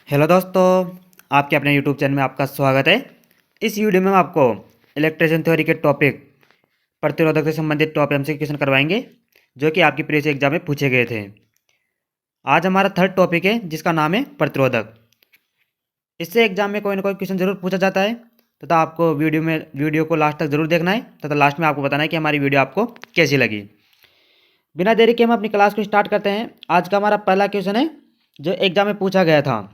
Hello दोस्तों, आपके अपने यूट्यूब चैनल में आपका स्वागत है। इस वीडियो में हम आपको इलेक्ट्रिशियन थ्योरी के टॉपिक प्रतिरोधक से संबंधित टॉपिक एमसीक्यू क्वेश्चन करवाएंगे जो कि आपकी प्रीवियस एग्जाम में पूछे गए थे। आज हमारा थर्ड टॉपिक है जिसका नाम है प्रतिरोधक। इससे एग्जाम में कोई ना कोई क्वेश्चन जरूर पूछा जाता है तथा आपको वीडियो को लास्ट तक जरूर देखना है तथा लास्ट में आपको बताना है कि हमारी वीडियो आपको कैसी लगी। बिना देरी के हम अपनी क्लास को स्टार्ट करते हैं। आज का हमारा पहला क्वेश्चन है जो एग्जाम में पूछा गया था।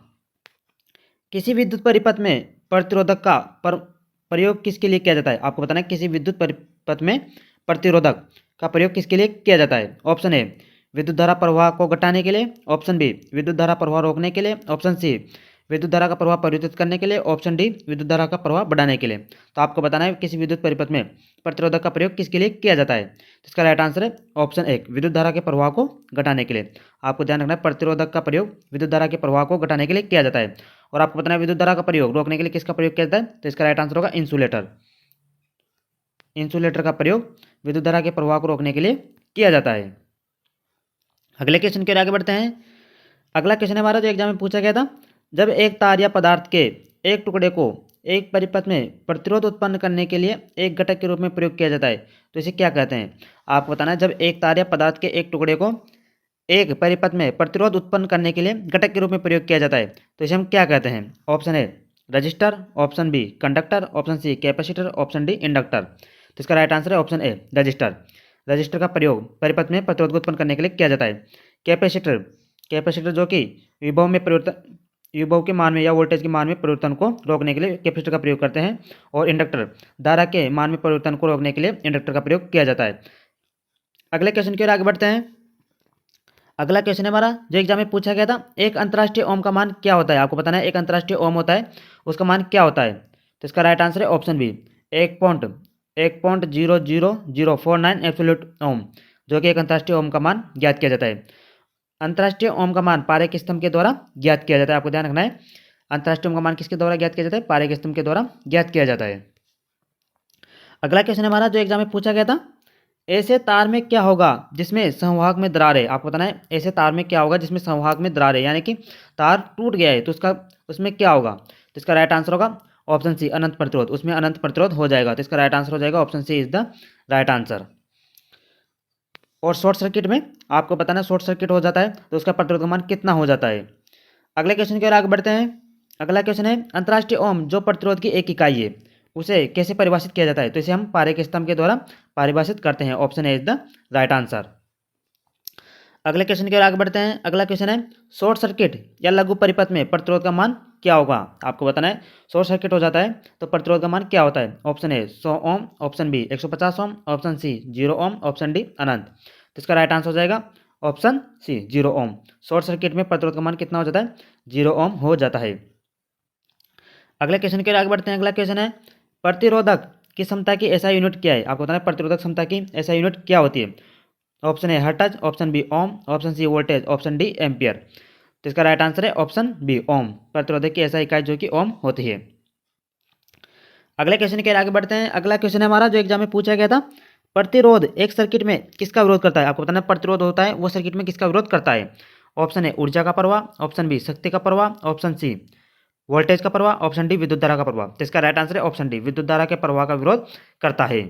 किसी विद्युत परिपथ में प्रतिरोधक का प्रयोग किसके लिए किया जाता है? आपको बताना है किसी विद्युत परिपथ में प्रतिरोधक का प्रयोग किसके लिए किया जाता है। ऑप्शन ए विद्युत धारा प्रवाह को घटाने के लिए, ऑप्शन बी विद्युत धारा प्रवाह रोकने के लिए, ऑप्शन सी विद्युत धारा का प्रवाह परिवर्तित करने के लिए, ऑप्शन डी विद्युत धारा का प्रवाह बढ़ाने के लिए। तो आपको बताना है किसी विद्युत परिपथ में प्रतिरोधक का प्रयोग किसके लिए किया जाता है। तो इसका राइट आंसर है ऑप्शन एक विद्युत धारा के प्रवाह को घटाने के लिए। आपको ध्यान रखना है प्रतिरोधक का प्रयोग विद्युत धारा के प्रवाह को घटाने के लिए किया जाता है। और आपको बताना है विद्युत धारा का प्रयोग रोकने के लिए किसका प्रयोग किया जाता है। तो इसका राइट आंसर होगा इंसुलेटर। इंसुलेटर का प्रयोग विद्युत धारा के प्रवाह को रोकने के लिए किया जाता है। अगले क्वेश्चन के आगे बढ़ते हैं। अगला क्वेश्चन हमारा जो एग्जाम में पूछा गया था, जब एक तार या पदार्थ के एक टुकड़े को एक परिपथ में प्रतिरोध उत्पन्न करने के लिए एक घटक के रूप में प्रयोग किया जाता है तो इसे क्या कहते हैं। आपको बताना है जब एक तार या पदार्थ के एक टुकड़े को एक परिपथ में प्रतिरोध उत्पन्न करने के लिए घटक के रूप में प्रयोग किया जाता है तो इसे हम क्या कहते हैं। Option A resistor, option B conductor, option C capacitor, option D inductor. तो इसका राइट आंसर है ऑप्शन ए रजिस्टर। रजिस्टर का प्रयोग परिपथ में प्रतिरोध को उत्पन्न करने के लिए किया जाता है। कैपेसिटर कैपेसिटर जो कि विभव के मान में या वोल्टेज के मान में परिवर्तन को रोकने के लिए कैपेसिटर का प्रयोग करते हैं। और इंडक्टर धारा के मान में परिवर्तन को रोकने के लिए इंडक्टर का प्रयोग किया जाता है। अगले क्वेश्चन की ओर आगे बढ़ते हैं। अगला क्वेश्चन है हमारा जो एग्जाम में पूछा गया था, एक अंतर्राष्ट्रीय ओम का मान क्या होता है। आपको बताना है एक अंतर्राष्ट्रीय ओम होता है उसका मान क्या होता है। तो इसका राइट आंसर है ऑप्शन बी 1.000049 एब्सोल्यूट ओम, जो कि एक अंतर्राष्ट्रीय ओम का मान ज्ञात किया जाता है। अंतर्राष्ट्रीय ओम का मान पारे के स्तंभ के द्वारा ज्ञात किया जाता है। आपको ध्यान रखना है अंतर्राष्ट्रीय ओम का मान किसके द्वारा ज्ञात किया जाता है, पारे के स्तंभ के द्वारा ज्ञात किया जाता है। अगला क्वेश्चन हमारा जो एग्जाम में पूछा गया था, ऐसे तार में क्या होगा जिसमें संवाहक में दरार है। आपको बताना है ऐसे तार में क्या होगा जिसमें संवाहक में दरार है, यानी कि तार टूट गया है तो उसमें क्या होगा। तो इसका राइट आंसर होगा ऑप्शन सी अनंत प्रतिरोध। उसमें अनंत प्रतिरोध हो जाएगा। तो इसका राइट आंसर हो जाएगा option C is the right answer. और शॉर्ट सर्किट में आपको बताना है शॉर्ट सर्किट हो जाता है तो उसका प्रतिरोध का मान कितना हो जाता है। अगले क्वेश्चन की ओर आगे बढ़ते हैं। अगला क्वेश्चन है अंतर्राष्ट्रीय ओम जो प्रतिरोध की एक इकाई है उसे कैसे परिभाषित किया जाता है। तो इसे हम पारे के स्तंभ के द्वारा परिभाषित करते हैं। Option A is the right answer. अगले क्वेश्चन की ओर आगे बढ़ते हैं। अगला क्वेश्चन है शॉर्ट सर्किट या लघु परिपथ में प्रतिरोध का मान क्या होगा। आपको बताना है शॉर्ट सर्किट हो जाता है तो प्रतिरोध का मान क्या होता है। Option A 100 ohm, option B 150 ohm, option C 0 ohm, option D अनंत। तो इसका राइट आंसर हो जाएगा option C 0 ohm. Short circuit में प्रतिरोध का मान कितना हो जाता है, 0 ओम हो जाता है। अगले क्वेश्चन की ओर आगे बढ़ते हैं। अगला क्वेश्चन है प्रतिरोधक की क्षमता की ऐसा यूनिट क्या है। आपको बताना है प्रतिरोधक क्षमता की ऐसा यूनिट क्या होती है। Option A hertz, option B ohm, option C voltage, option D ampere. तो इसका राइट आंसर है ऑप्शन बी ओम। प्रतिरोधक की ऐसा इकाई जो कि ओम होती है। अगले क्वेश्चन के आगे बढ़ते हैं। अगला क्वेश्चन है हमारा जो एग्जाम में पूछा गया था, प्रतिरोध एक सर्किट में किसका विरोध करता है। आपको बताना है प्रतिरोध होता है वो सर्किट में किसका विरोध करता है। ऑप्शन ए ऊर्जा का प्रवाह, ऑप्शन बी शक्ति का प्रवाह, ऑप्शन सी वोल्टेज का प्रवाह, ऑप्शन डी विद्युत धारा का प्रवाह। तो इसका राइट आंसर है ऑप्शन डी विद्युत धारा के प्रवाह का विरोध करता है।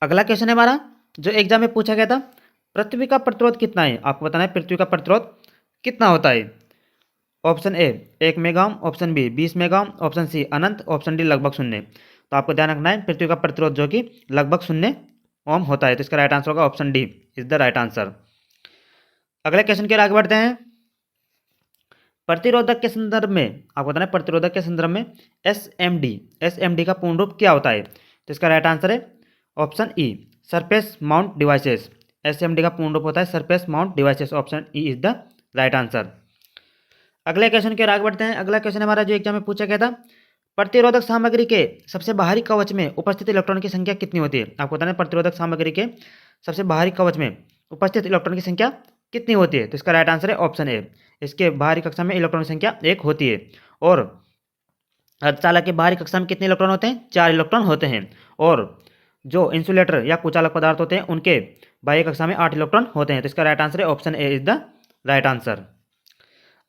अगला क्वेश्चन है हमारा जो एग्जाम में पूछा गया था, पृथ्वी का प्रतिरोध कितना है। आपको बताना है पृथ्वी का प्रतिरोध कितना होता है। Option A 1 mega ohm, option B 20 mega ohm, option C अनंत, ऑप्शन डी लगभग शून्य। तो आपको ध्यान रखना है पृथ्वी का प्रतिरोध जो कि लगभग 0 ओम होता है। तो इसका राइट आंसर होगा option D is the right answer. अगले क्वेश्चन के आगे बढ़ते हैं। प्रतिरोधक के संदर्भ में आपको बताना है प्रतिरोधक के संदर्भ में एसएमडी का पूर्ण रूप क्या होता है। तो इसका राइट आंसर है option E surface mount devices. SMD का पूर्ण रूप होता है surface mount devices. Option E is the right answer. अगले क्वेश्चन के आगे बढ़ते हैं। अगला क्वेश्चन हमारा जो एग्जाम में पूछा गया था, प्रतिरोधक सामग्री के सबसे बाहरी कवच में उपस्थित इलेक्ट्रॉन की संख्या कितनी होती है। आपको बताना है प्रतिरोधक सामग्री के सबसे बाहरी कवच में उपस्थित इलेक्ट्रॉन की संख्या कितनी होती है। तो इसका राइट आंसर है ऑप्शन ए इसके बाहरी कक्षा में इलेक्ट्रॉन की संख्या 1 होती है। और अर्धचालक के बाहरी कक्षा में कितने इलेक्ट्रॉन होते हैं, 4 इलेक्ट्रॉन होते हैं। और जो इंसुलेटर या कुचालक पदार्थ होते हैं उनके बाह्य कक्षा में 8 इलेक्ट्रॉन होते हैं। तो इसका राइट आंसर है option A is the right answer.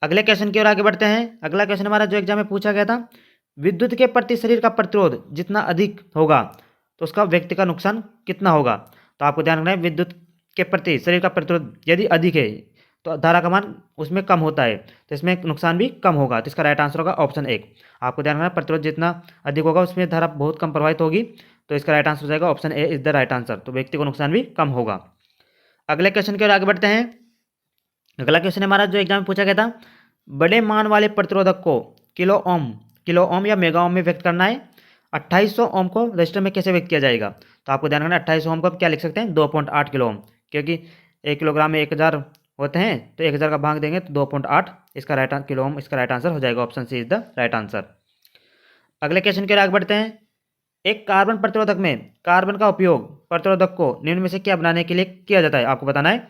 अगले क्वेश्चन की ओर आगे बढ़ते हैं। अगला क्वेश्चन हमारा जो एग्जाम में पूछा गया था, विद्युत के प्रति शरीर का प्रतिरोध जितना अधिक होगा तो उसका व्यक्ति का नुकसान कितना होगा। तो आपको ध्यान रखना है, विद्युत के प्रति शरीर का प्रतिरोध यदि अधिक है तो धारा का मान उसमें कम होता है, तो इसमें नुकसान भी कम होगा। तो इसका राइट आंसर होगा ऑप्शन 1। आपको ध्यान रखना है, प्रतिरोध जितना अधिक होगा उसमें धारा बहुत कम प्रभावित होगी, तो इसका राइट आंसर हो जाएगा option A is the right answer. तो व्यक्ति को नुकसान भी कम होगा। अगले क्वेश्चन की ओर आगे बढ़ते हैं। अगला क्वेश्चन हमारा जो एग्जाम में पूछा गया था, बड़े मान वाले प्रतिरोधक को किलो ओम या मेगा ओम में व्यक्त करना है। 2800 ओम को रजिस्टर में कैसे व्यक्त किया जाएगा। तो आपको ध्यान रखना है, 2800 ओम को आप क्या लिख सकते हैं, 2.8 किलो ओम, क्योंकि 1 किलोग्राम में 1000 होते हैं, तो 1000 का भाग देंगे तो 2.8 इसका राइट किलो ओम इसका राइट आंसर हो जाएगा। Option C is the right answer. अगले क्वेश्चन की ओर आगे बढ़ते हैं। एक कार्बन प्रतिरोधक में कार्बन का उपयोग प्रतिरोधक को निम्न में से क्या बनाने के लिए किया जाता है। आपको बताना है,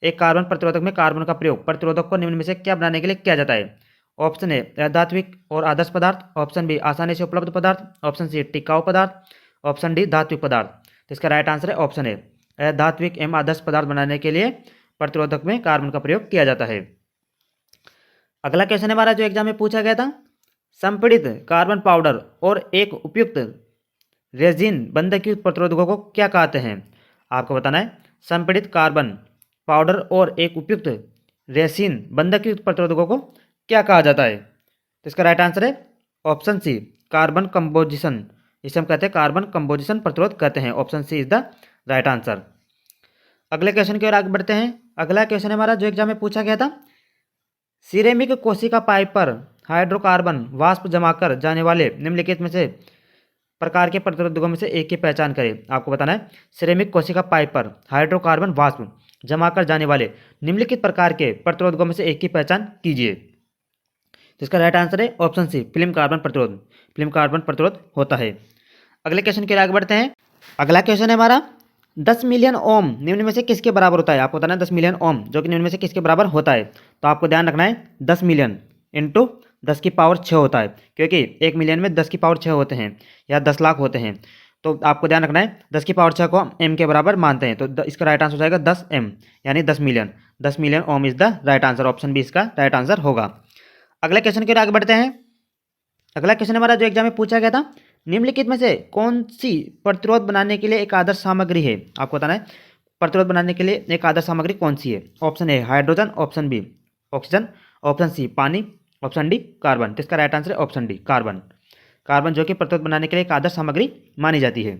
एक कार्बन प्रतिरोधक में कार्बन का प्रयोग प्रतिरोधक को निम्न में से क्या बनाने के लिए किया जाता है। ऑप्शन ए अधात्विक और आदर्श पदार्थ, ऑप्शन बी आसानी से उपलब्ध पदार्थ, ऑप्शन सी टिकाऊ पदार्थ, ऑप्शन डी धात्विक पदार्थ। तो इसका राइट आंसर है ऑप्शन ए, अधात्विक एवं आदर्श पदार्थ बनाने के लिए प्रतिरोधक में कार्बन का प्रयोग किया जाता है। अगला क्वेश्चन हमारा जो एग्जाम में पूछा गया था, संपीड़ित कार्बन पाउडर और एक उपयुक्त रेजिन बंधक प्रतिरोधकों को क्या कहते हैं। आपको बताना है, संपीड़ित कार्बन पाउडर और एक उपयुक्त रेसिन बंधक प्रतिरोधकों को क्या कहा जाता है। तो इसका राइट आंसर है ऑप्शन सी, कार्बन कंपोजिशन। इसे हम कहते हैं कार्बन कंपोजिशन प्रतिरोध कहते हैं। Option C is the right answer. अगले क्वेश्चन की ओर आगे बढ़ते हैं। अगला क्वेश्चन हमारा जो एग्जाम में पूछा गया था, सिरेमिक कोशिका पाइप पर हाइड्रोकार्बन वाष्प जमा कर जाने वाले निम्नलिखित में से प्रकार के प्रतिरोधकों में से एक की पहचान करें। आपको बताना है, सिरेमिक कोशिका पाइप पर हाइड्रोकार्बन वाष्प जमा कर जाने वाले निम्नलिखित प्रकार के प्रतिरोधकों में से एक की पहचान कीजिए। तो इसका राइट आंसर है ऑप्शन सी, फिल्म कार्बन प्रतिरोध। फिल्म कार्बन प्रतिरोध होता है। अगले क्वेश्चन के लिए आगे बढ़ते हैं। अगला क्वेश्चन है हमारा, 10 मिलियन ओम निम्न में से किसके बराबर होता है। आपको बताना है 10 मिलियन ओम जो कि निम्न में से किसके बराबर होता है। तो आपको ध्यान रखना है, 10 मिलियन इंटू 10 की पावर 6 होता है, क्योंकि 1 मिलियन में 10 की पावर 6 होते हैं या 10 लाख होते हैं। तो आपको ध्यान रखना है, 10 की पावर 6 को हम एम के बराबर मानते हैं, तो इसका राइट आंसर हो जाएगा 10 एम, यानी 10 million. 10 million ohm is the right answer. Option B इसका राइट आंसर होगा। अगले क्वेश्चन की ओर आगे बढ़ते हैं। अगला क्वेश्चन हमारा जो एग्जाम में पूछा गया था, निम्नलिखित में से कौन सी प्रतिरोध बनाने के लिए एक आदर्श सामग्री है। आपको बताना है, प्रतिरोध बनाने के लिए एक आदर्श सामग्री कौन सी है। Option A hydrogen, option B oxygen, option C पानी, ऑप्शन डी कार्बन। तो इसका राइट आंसर है ऑप्शन डी कार्बन। कार्बन जो कि प्रतिरोध बनाने के लिए एक आदर्श सामग्री मानी जाती है।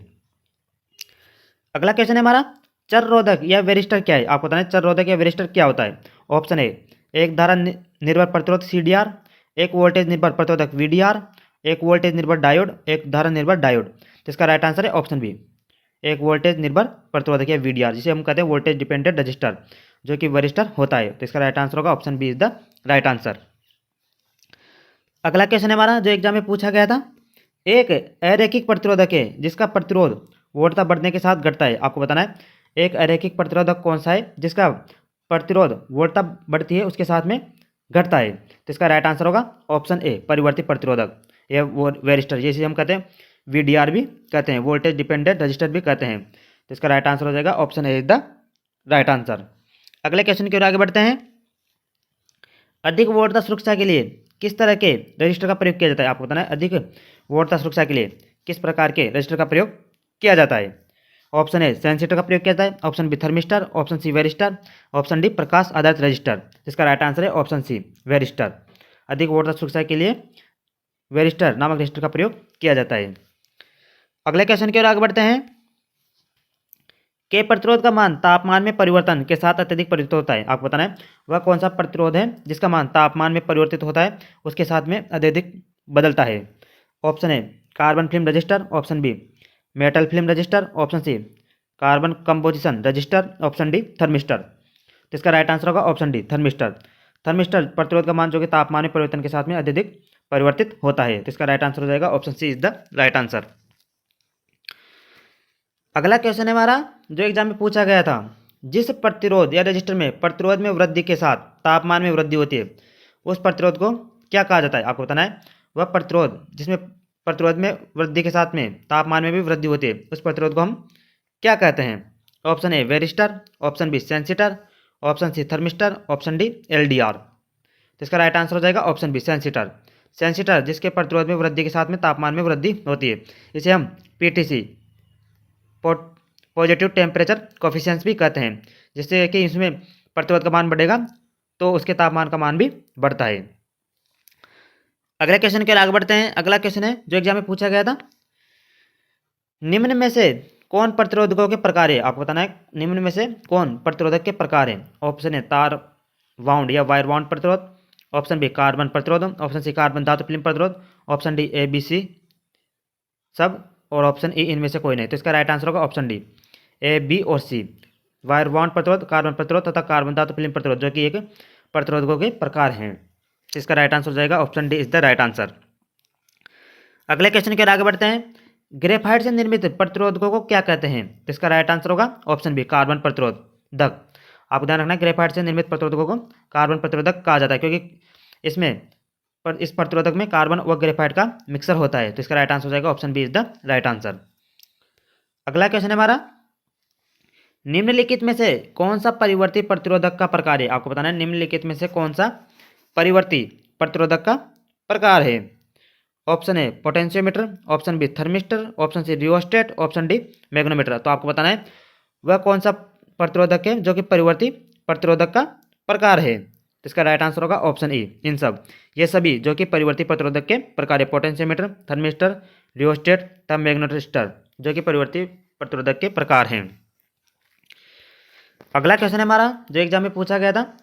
अगला क्वेश्चन है हमारा, चररोधक या वेरिस्टर क्या है। आपको बताना है, चररोधक या वेरिस्टर क्या होता है। ऑप्शन ए एक धारा निर्भर प्रतिरोध CDR, एक वोल्टेज निर्भर प्रतिरोधक VDR, एक वोल्टेज निर्भर डायोड, एक धारा निर्भर डायोड। तो इसका राइट आंसर है ऑप्शन बी, एक वोल्टेज निर्भर प्रतिरोधक या VDR, जिसे हम कहते हैं वोल्टेज डिपेंडेंट रजिस्टर, जो कि वरिष्ठर होता है। तो इसका राइट आंसर होगा option B is the right answer. अगला क्वेश्चन हमारा जो एग्जाम में पूछा गया था, एक अरैखिक प्रतिरोधक है जिसका प्रतिरोध वोल्टता बढ़ने के साथ घटता है। आपको बताना है, एक अरैखिक प्रतिरोधक कौन सा है जिसका प्रतिरोध वोल्टता बढ़ती है उसके साथ में घटता है। तो इसका राइट आंसर होगा ऑप्शन ए परिवर्ती प्रतिरोधक या वेरिस्टर, जिसे हम कहते हैं VDR भी कहते हैं, वोल्टेज डिपेंडेंट रजिस्टर भी कहते हैं। तो इसका राइट आंसर हो जाएगा option A is the right answer. अगले क्वेश्चन की ओर आगे बढ़ते हैं। अधिक वोल्टता सुरक्षा के लिए किस तरह के रजिस्टर का प्रयोग किया जाता है। आपको बताना है, अधिक वोल्टता सुरक्षा के लिए किस प्रकार के रजिस्टर का प्रयोग किया जाता है। ऑप्शन ए सेंसिटर का प्रयोग किया जाता है, option B thermistor, option C varistor, option D प्रकाश आधारित रजिस्टर। इसका राइट आंसर है ऑप्शन सी वेरिस्टर। अधिक वोल्टता सुरक्षा के लिए वेरिस्टर नामक रजिस्टर का प्रयोग किया जाता है। अगले क्वेश्चन की ओर आगे बढ़ते हैं। के प्रतिरोध का मान तापमान में परिवर्तन के साथ अत्यधिक परिवर्तित होता है। आपको बताना है, वह कौन सा प्रतिरोध है जिसका मान तापमान में परिवर्तित होता है उसके साथ में अत्यधिक बदलता है। Option A carbon film resistor, option B metal film resistor, option C carbon composition resistor, option D thermistor. तो इसका राइट आंसर होगा ऑप्शन डी थर्मिस्टर। थर्मिस्टर प्रतिरोध का मान जो कि तापमान में परिवर्तन के साथ में अत्यधिक परिवर्तित होता है। तो इसका राइट आंसर हो जाएगा option C is the right answer. अगला क्वेश्चन है हमारा जो एग्जाम में पूछा गया था, जिस प्रतिरोध या रजिस्टर में प्रतिरोध में वृद्धि के साथ तापमान में वृद्धि होती है उस प्रतिरोध को क्या कहा जाता है। आपको बताना है, वह प्रतिरोध जिसमें प्रतिरोध में वृद्धि के साथ में तापमान में भी वृद्धि होती है उस प्रतिरोध को हम क्या कहते हैं। Option A varistor, option B sensistor, option C thermistor, option D LDR। तो इसका राइट आंसर हो जाएगा ऑप्शन बी सेंसिटर। सेंसिटर जिसके प्रतिरोध में वृद्धि के साथ में तापमान में वृद्धि होती है, इसे हम पीटीसी पॉजिटिव टेम्परेचर कोफिशिएंट भी कहते हैं, जिससे कि इसमें प्रतिरोध का मान बढ़ेगा तो उसके तापमान का मान भी बढ़ता है। अगले क्वेश्चन के आगे बढ़ते हैं। अगला क्वेश्चन है जो एग्जाम में पूछा गया था, निम्न में से कौन प्रतिरोधकों के प्रकार है? आपको बताना है निम्न में से कौन प्रतिरोधक के प्रकार है। ऑप्शन है तार वाउंड या वायर वाउंड प्रतिरोध, ऑप्शन बी कार्बन प्रतिरोध, ऑप्शन सी कार्बन धातु फिल्म प्रतिरोध, option D A B C सब, और ऑप्शन ई इनमें से कोई नहीं। तो इसका राइट आंसर होगा ऑप्शन डी ए बी और सी, वायर वाउंड प्रतिरोध, कार्बन प्रतिरोध तथा कार्बन धातु फिल्म प्रतिरोध, जो कि एक प्रतिरोधकों के प्रकार हैं। इसका राइट आंसर हो जाएगा option D is the right answer. अगले क्वेश्चन के आगे बढ़ते हैं। ग्रेफाइट से निर्मित प्रतिरोधकों को क्या कहते हैं? तो इसका राइट आंसर होगा ऑप्शन बी कार्बन प्रतिरोधक। आपको ध्यान रखना है ग्रेफाइट से निर्मित प्रतिरोधकों को कार्बन प्रतिरोधक कहा जाता है, क्योंकि इस प्रतिरोधक में कार्बन व ग्रेफाइट का मिक्सर होता है। तो इसका राइट आंसर हो जाएगा option B is the right answer. अगला क्वेश्चन है हमारा, निम्नलिखित में से कौन सा परिवर्ती प्रतिरोधक का प्रकार है? आपको बताना है निम्नलिखित में से कौन सा परिवर्ती प्रतिरोधक का प्रकार है। Option A potentiometer, option B thermistor, option C rheostat, option D magnometer. तो आपको बताना है वह कौन सा प्रतिरोधक है जो कि परिवर्ती प्रतिरोधक का प्रकार है। तो इसका राइट आंसर होगा ऑप्शन ई इन सब, ये सभी जो कि परिवर्ती प्रतिरोधक के प्रकार है, पोटेंशियोमीटर, थर्मिस्टर, रियोस्टेट तथा मैग्नेटोस्टर, जो कि परिवर्ती प्रतिरोधक के प्रकार हैं। अगला क्वेश्चन है हमारा जो एग्जाम में पूछा गया था,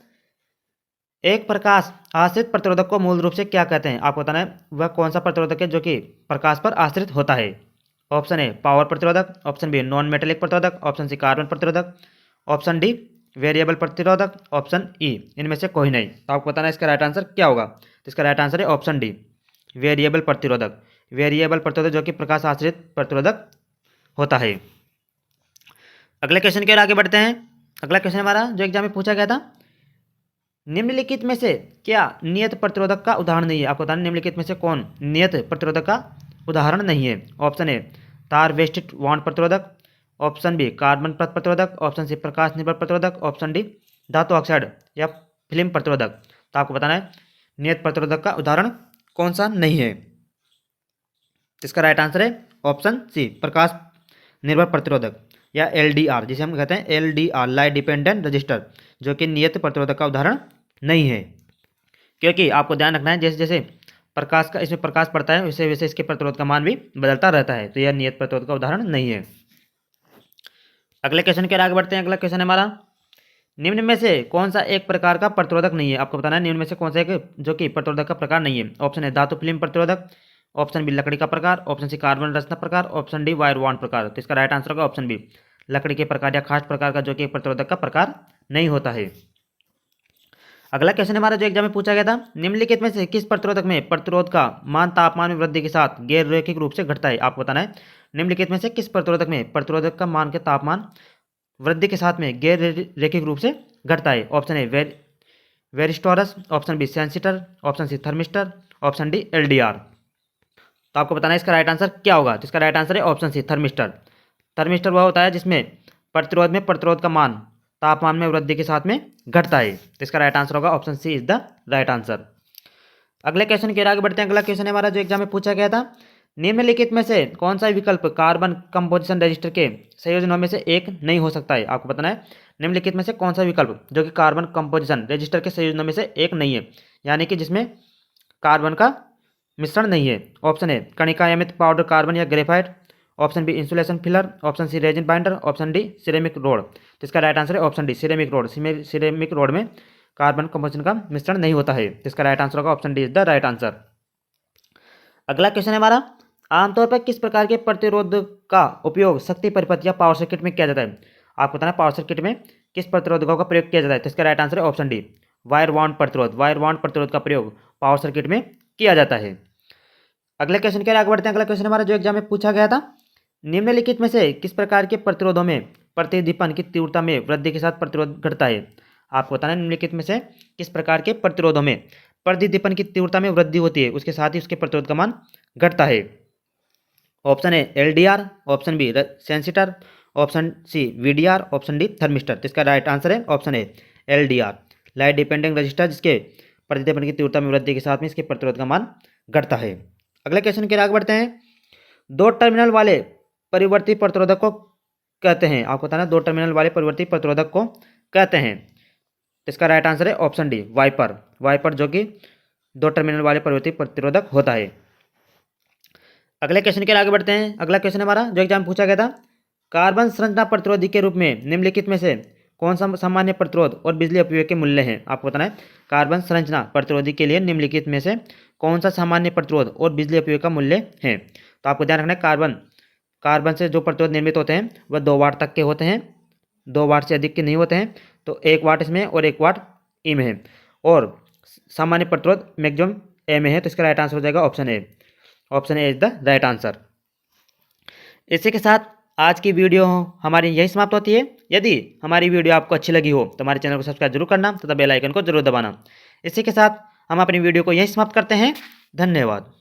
एक प्रकाश आश्रित प्रतिरोधक को मूल रूप से क्या कहते हैं? आपको बताना है वह कौन सा प्रतिरोधक है जो कि प्रकाश पर आश्रित होता है। ऑप्शन ए पावर प्रतिरोधक, ऑप्शन बी नॉन मेटेलिक प्रतिरोधक, ऑप्शन सी कार्बन प्रतिरोधक, ऑप्शन डी वेरिएबल प्रतिरोधक, ऑप्शन ई इनमें से कोई नहीं। तो आपको बताना है इसका राइट आंसर क्या होगा। तो इसका राइट आंसर है ऑप्शन डी वेरिएबल प्रतिरोधक। वेरिएबल प्रतिरोधक जो कि प्रकाश आश्रित प्रतिरोधक होता है। अगले क्वेश्चन की ओर आगे बढ़ते हैं। अगला क्वेश्चन हमारा जो एग्जाम में पूछा गया था, निम्नलिखित में से क्या नियत प्रतिरोधक का उदाहरण नहीं है? आपको बताना निम्नलिखित में से कौन नियत प्रतिरोधक का उदाहरण नहीं है। ऑप्शन ए तार वेस्टिड वाउंड प्रतिरोधक, ऑप्शन बी कार्बन पथ प्रतिरोधक, ऑप्शन सी प्रकाश निर्भर प्रतिरोधक, ऑप्शन डी धातु ऑक्साइड या फिल्म प्रतिरोधक। तो आपको बताना है नियत प्रतिरोधक का उदाहरण कौन सा नहीं है। इसका राइट आंसर है ऑप्शन सी प्रकाश निर्भर प्रतिरोधक या एलडीआर, जिसे हम कहते हैं एलडीआर लाइट डिपेंडेंट रजिस्टर, जो कि नियत प्रतिरोधक का उदाहरण नहीं है। क्योंकि आपको ध्यान रखना है जैसे जैसे प्रकाश का इसमें प्रकाश पड़ता है वैसे वैसे इसके प्रतिरोध का मान भी बदलता रहता है, तो यह नियत प्रतिरोध का उदाहरण नहीं है। अगले क्वेश्चन के आगे बढ़ते हैं। अगला क्वेश्चन है हमारा, निम्न में से कौन सा एक प्रकार का प्रतिरोधक नहीं है? आपको बताना है निम्न में से कौन सा एक जो कि प्रतिरोधक का प्रकार नहीं है। ऑप्शन है धातु फिल्म प्रतिरोधक, ऑप्शन बी लकड़ी का प्रकार, ऑप्शन सी कार्बन रचना प्रकार, ऑप्शन डी वायर वाउंड प्रकार। तो इसका राइट आंसर होगा ऑप्शन बी लकड़ी के प्रकार या खास प्रकार का जो कि एक प्रतिरोधक का प्रकार नहीं होता है। अगला क्वेश्चन हमारा जो एग्जाम में पूछा गया था, निम्नलिखित में से किस प्रतिरोधक में प्रतिरोध का मान तापमान में वृद्धि के साथ गैर रैखिक रूप से घटता है? आपको बताना है निम्नलिखित में से किस प्रतिरोधक में प्रतिरोधक का मान के तापमान वृद्धि के साथ में गैर रैखिक रूप से घटता है। Option A varistors, option B sensistor, option C thermistor, option D LDR. तो आपको बताना है इसका राइट आंसर क्या होगा। तो इसका राइट आंसर है ऑप्शन सी थर्मिस्टर। थर्मिस्टर वह होता है जिसमें प्रतिरोध में प्रतिरोध का मान तापमान में वृद्धि के साथ में घटता है। तो इसका राइट आंसर होगा option C is the right answer. अगले क्वेश्चन के आगे बढ़ते हैं। अगला क्वेश्चन हमारा जो एग्जाम में पूछा गया था, निम्नलिखित में से कौन सा विकल्प कार्बन कंपोजिशन रजिस्टर के संयोजनों में से एक नहीं हो सकता है? आपको बताना है निम्नलिखित में से कौन सा विकल्प जो कि कार्बन कंपोजिशन रजिस्टर के संयोजनों में से एक नहीं है, यानी कि जिसमें कार्बन का मिश्रण नहीं है। ऑप्शन ए कणिका यमित पाउडर कार्बन या graphite, option B insulation filler, option C resin binder, option D ceramic rod. तो इसका राइट आंसर है option D ceramic rod. Ceramic rod में कार्बन कंपोजिशन का मिश्रण नहीं होता है। तो इसका राइट आंसर होगा option D is the right answer. अगला क्वेश्चन है हमारा, आमतौर पर किस प्रकार के प्रतिरोध का उपयोग शक्ति परिपथ या पावर सर्किट में किया जाता है? आपको बताना पावर सर्किट में किस प्रतिरोधकों का प्रयोग किया जाता है। तो इसका राइट आंसर है ऑप्शन डी वायर वाउंड प्रतिरोध। वायर वाउंड प्रतिरोध का प्रयोग पावर सर्किट में किया जाता है। अगले क्वेश्चन के आगे बढ़ते हैं। अगला क्वेश्चन हमारा जो एग्जाम में पूछा गया था, निम्नलिखित में से किस प्रकार के प्रतिरोधों में प्रतिदीपन की तीव्रता में वृद्धि के साथ प्रतिरोध घटता है? आपको बताना है निम्नलिखित में से किस प्रकार के प्रतिरोधों में प्रतिदीपन की तीव्रता में वृद्धि होती है, उसके साथ ही उसके प्रतिरोध का मान घटता है। Option A LDR, option B sensistor, option C VDR, option D thermistor. तो इसका राइट आंसर है option A LDR light dependent resistor, जिसके प्रतिदीपन की तीव्रता में वृद्धि के साथ में इसके प्रतिरोध का मान घटता है। अगले क्वेश्चन के आगे बढ़ते हैं। 2 टर्मिनल वाले परिवर्ती प्रतिरोधक को कहते हैं, आपको बताना 2 टर्मिनल वाले परिवर्ती प्रतिरोधक को कहते हैं। इसका राइट आंसर है ऑप्शन डी, वाइपर। वाइपर जो कि 2 टर्मिनल वाले परिवर्ती प्रतिरोधक होता है। अगले क्वेश्चन के आगे बढ़ते हैं। अगला क्वेश्चन हमारा जो एग्जाम पूछा गया था, कार्बन संरचना प्रतिरोधी के रूप में निम्नलिखित में से कौन सा सामान्य प्रतिरोध और बिजली अपव्यय के मूल्य हैं? आपको बताना है कार्बन संरचना प्रतिरोधी के लिए निम्नलिखित में से कौन सा सामान्य प्रतिरोध और बिजली अपव्यय का मूल्य है? तो आपको ध्यान रखना है कार्बन से जो प्रतिरोध निर्मित होते हैं वह 2 वाट तक के होते हैं, 2 वाट से अधिक के नहीं होते हैं। तो 1 वाट इसमें और 1 वाट ई में है, और सामान्य प्रतिरोध मैक्सिमम ए में है। तो इसका राइट आंसर हो जाएगा option A. Option A is the right answer. इसी के साथ आज की वीडियो हमारी यही समाप्त होती है। यदि हमारी वीडियो आपको अच्छी लगी हो तो हमारे चैनल को सब्सक्राइब जरूर करना तथा बेल आइकन को जरूर दबाना। इसी के साथ हम अपनी वीडियो को यहीं समाप्त करते हैं। धन्यवाद।